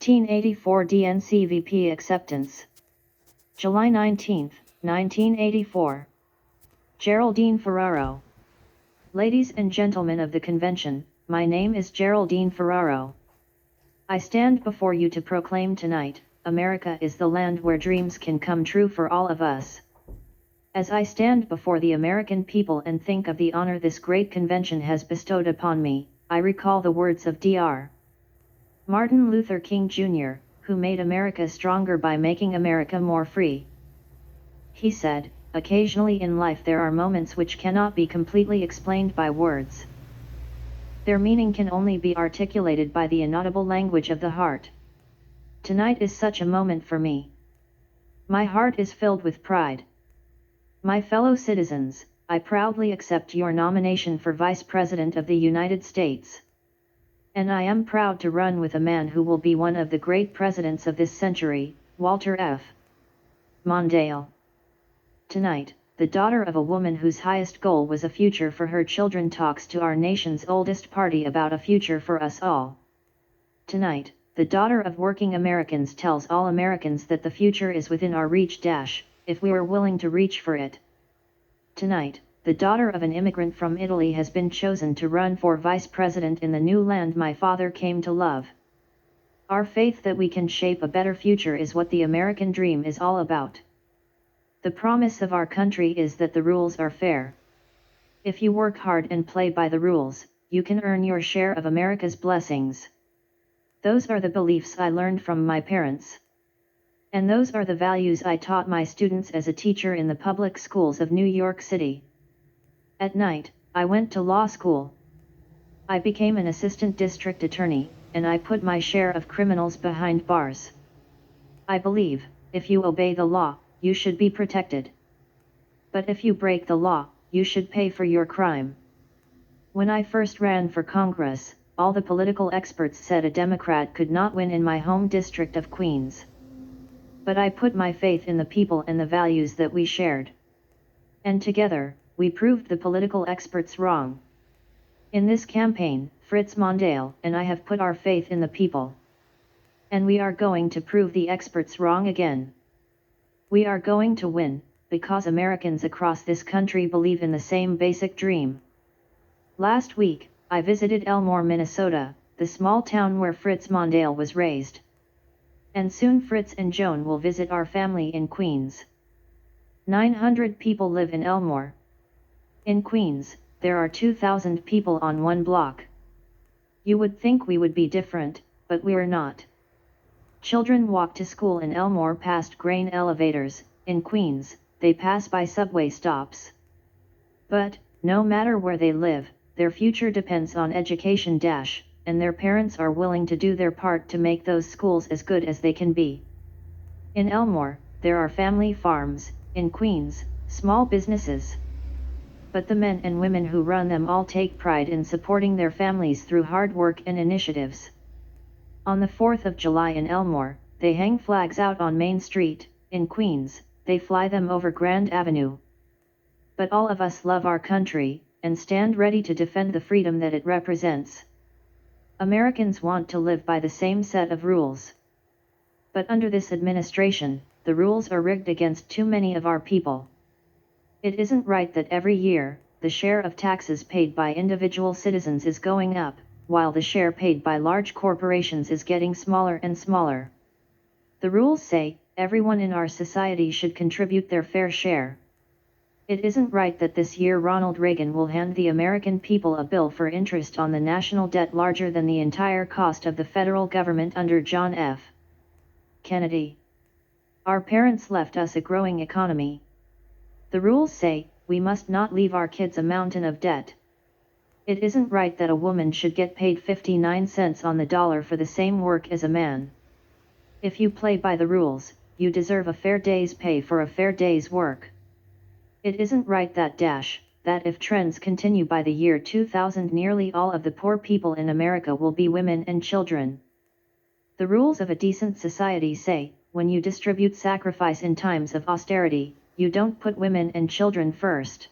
1984 DNCVP acceptance. July 19, 1984. Geraldine Ferraro. Ladies and gentlemen of the convention, my name is Geraldine Ferraro. I stand before you to proclaim tonight, America is the land where dreams can come true for all of us. As I stand before the American people and think of the honor this great convention has bestowed upon me, I recall the words of Dr. Martin Luther King Jr., who made America stronger by making America more free. He said, "Occasionally in life there are moments which cannot be completely explained by words. Their meaning can only be articulated by the inaudible language of the heart. Tonight is such a moment for me. My heart is filled with pride. My fellow citizens, I proudly accept your nomination for Vice President of the United States. And I am proud to run with a man who will be one of the great presidents of this century, Walter F. Mondale." Tonight, the daughter of a woman whose highest goal was a future for her children talks to our nation's oldest party about a future for us all. Tonight, the daughter of working Americans tells all Americans that the future is within our reach if we are willing to reach for it. Tonight, the daughter of an immigrant from Italy has been chosen to run for vice president in the new land my father came to love. Our faith that we can shape a better future is what the American dream is all about. The promise of our country is that the rules are fair. If you work hard and play by the rules, you can earn your share of America's blessings. Those are the beliefs I learned from my parents. And those are the values I taught my students as a teacher in the public schools of New York City. At night, I went to law school. I became an assistant district attorney, and I put my share of criminals behind bars. I believe, if you obey the law, you should be protected. But if you break the law, you should pay for your crime. When I first ran for Congress, all the political experts said a Democrat could not win in my home district of Queens. But I put my faith in the people and the values that we shared. And together, we proved the political experts wrong. In this campaign, Fritz Mondale and I have put our faith in the people. And we are going to prove the experts wrong again. We are going to win, because Americans across this country believe in the same basic dream. Last week, I visited Elmore, Minnesota, the small town where Fritz Mondale was raised. And soon Fritz and Joan will visit our family in Queens. 900 people live in Elmore. In Queens, there are 2,000 people on one block. You would think we would be different, but we are not. Children walk to school in Elmore past grain elevators. In Queens, they pass by subway stops. But, no matter where they live, their future depends on education and their parents are willing to do their part to make those schools as good as they can be. In Elmore, there are family farms. In Queens, small businesses. But the men and women who run them all take pride in supporting their families through hard work and initiatives. On the 4th of July in Elmore, they hang flags out on Main Street. In Queens, they fly them over Grand Avenue. But all of us love our country, and stand ready to defend the freedom that it represents. Americans want to live by the same set of rules. But under this administration, the rules are rigged against too many of our people. It isn't right that every year, the share of taxes paid by individual citizens is going up, while the share paid by large corporations is getting smaller and smaller. The rules say, everyone in our society should contribute their fair share. It isn't right that this year Ronald Reagan will hand the American people a bill for interest on the national debt larger than the entire cost of the federal government under John F. Kennedy. Our parents left us a growing economy. The rules say, we must not leave our kids a mountain of debt. It isn't right that a woman should get paid 59 cents on the dollar for the same work as a man. If you play by the rules, you deserve a fair day's pay for a fair day's work. It isn't right that if trends continue by the year 2000 nearly all of the poor people in America will be women and children. The rules of a decent society say, when you distribute sacrifice in times of austerity, you don't put women and children first.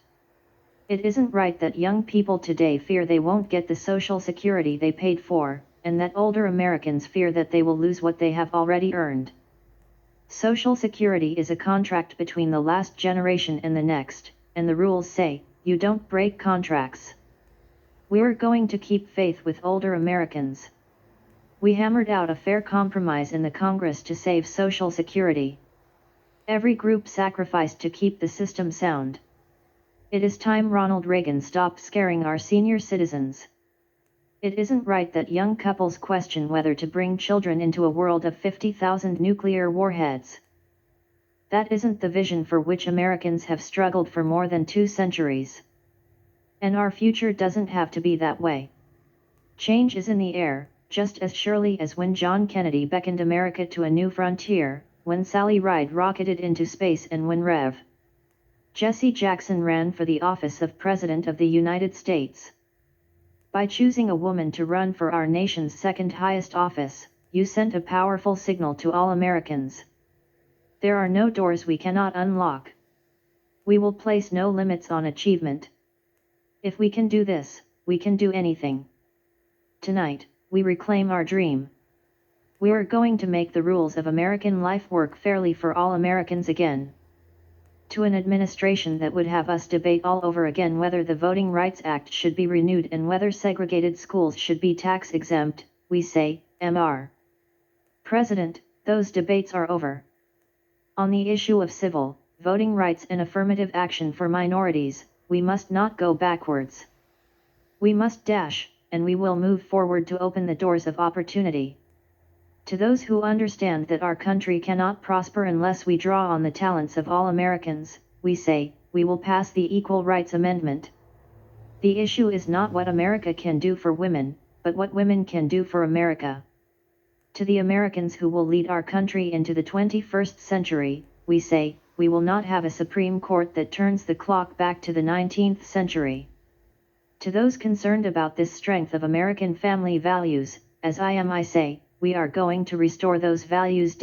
It isn't right that young people today fear they won't get the Social Security they paid for, and that older Americans fear that they will lose what they have already earned. Social Security is a contract between the last generation and the next, and the rules say, you don't break contracts. We're going to keep faith with older Americans. We hammered out a fair compromise in the Congress to save Social Security. Every group sacrificed to keep the system sound. It is time Ronald Reagan stopped scaring our senior citizens. It isn't right that young couples question whether to bring children into a world of 50,000 nuclear warheads. That isn't the vision for which Americans have struggled for more than 2 centuries. And our future doesn't have to be that way. Change is in the air, just as surely as when John Kennedy beckoned America to a new frontier, when Sally Ride rocketed into space, and when Rev. Jesse Jackson ran for the office of President of the United States. By choosing a woman to run for our nation's second highest office, you sent a powerful signal to all Americans. There are no doors we cannot unlock. We will place no limits on achievement. If we can do this, we can do anything. Tonight, we reclaim our dream. We are going to make the rules of American life work fairly for all Americans again. To an administration that would have us debate all over again whether the Voting Rights Act should be renewed and whether segregated schools should be tax exempt, we say, Mr. President, those debates are over. On the issue of civil, voting rights and affirmative action for minorities, we must not go backwards. We must dash, and we will move forward to open the doors of opportunity. To those who understand that our country cannot prosper unless we draw on the talents of all Americans, we say, we will pass the Equal Rights Amendment. The issue is not what America can do for women, but what women can do for America. To the Americans who will lead our country into the 21st century, we say, we will not have a Supreme Court that turns the clock back to the 19th century. To those concerned about this strength of American family values, as I say, we are going to restore those values: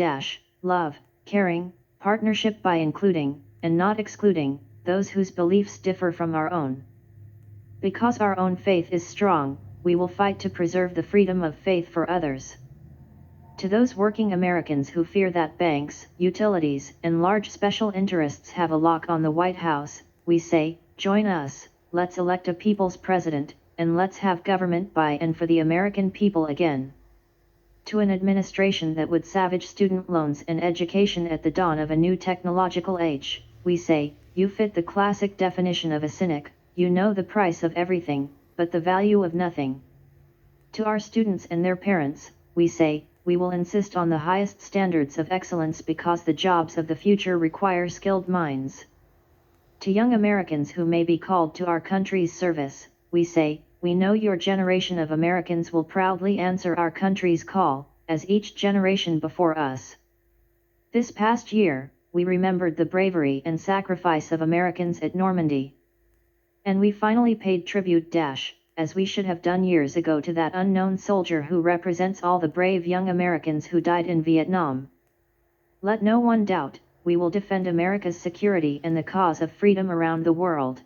love, caring, partnership by including, and not excluding, those whose beliefs differ from our own. Because our own faith is strong, we will fight to preserve the freedom of faith for others. To those working Americans who fear that banks, utilities, and large special interests have a lock on the White House, we say, join us, let's elect a people's president, and let's have government by and for the American people again. To an administration that would savage student loans and education at the dawn of a new technological age, we say, you fit the classic definition of a cynic, you know the price of everything, but the value of nothing. To our students and their parents, we say, we will insist on the highest standards of excellence because the jobs of the future require skilled minds. To young Americans who may be called to our country's service, we say, we know your generation of Americans will proudly answer our country's call, as each generation before us. This past year, we remembered the bravery and sacrifice of Americans at Normandy. And we finally paid tribute as we should have done years ago to that unknown soldier who represents all the brave young Americans who died in Vietnam. Let no one doubt, we will defend America's security and the cause of freedom around the world.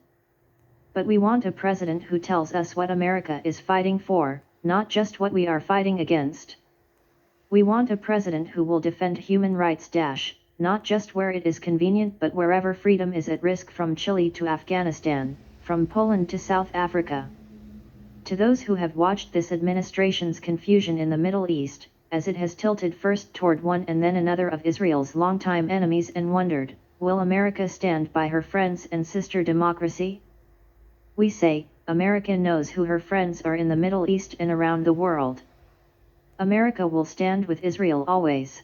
But we want a president who tells us what America is fighting for, not just what we are fighting against. We want a president who will defend human rights not just where it is convenient but wherever freedom is at risk, from Chile to Afghanistan, from Poland to South Africa. To those who have watched this administration's confusion in the Middle East, as it has tilted first toward one and then another of Israel's longtime enemies and wondered, will America stand by her friends and sister democracy? We say, America knows who her friends are in the Middle East and around the world. America will stand with Israel always.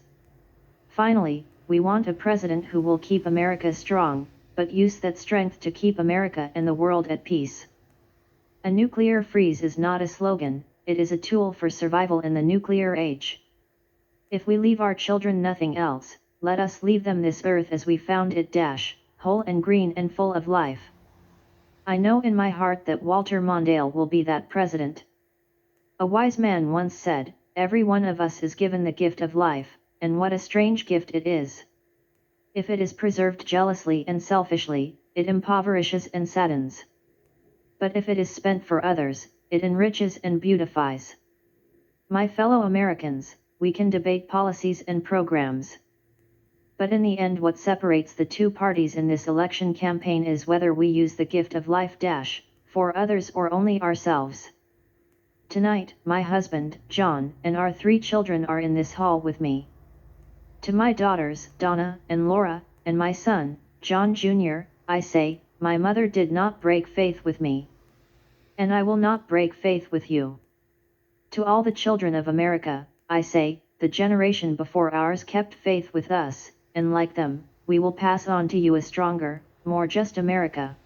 Finally, we want a president who will keep America strong, but use that strength to keep America and the world at peace. A nuclear freeze is not a slogan, it is a tool for survival in the nuclear age. If we leave our children nothing else, let us leave them this earth as we found it whole and green and full of life. I know in my heart that Walter Mondale will be that president. A wise man once said, every one of us is given the gift of life, and what a strange gift it is. If it is preserved jealously and selfishly, it impoverishes and saddens. But if it is spent for others, it enriches and beautifies. My fellow Americans, we can debate policies and programs. But in the end, what separates the two parties in this election campaign is whether we use the gift of life for others or only ourselves. Tonight, my husband, John, and our 3 children are in this hall with me. To my daughters, Donna and Laura, and my son, John Jr., I say, my mother did not break faith with me. And I will not break faith with you. To all the children of America, I say, the generation before ours kept faith with us, and like them, we will pass on to you a stronger, more just America.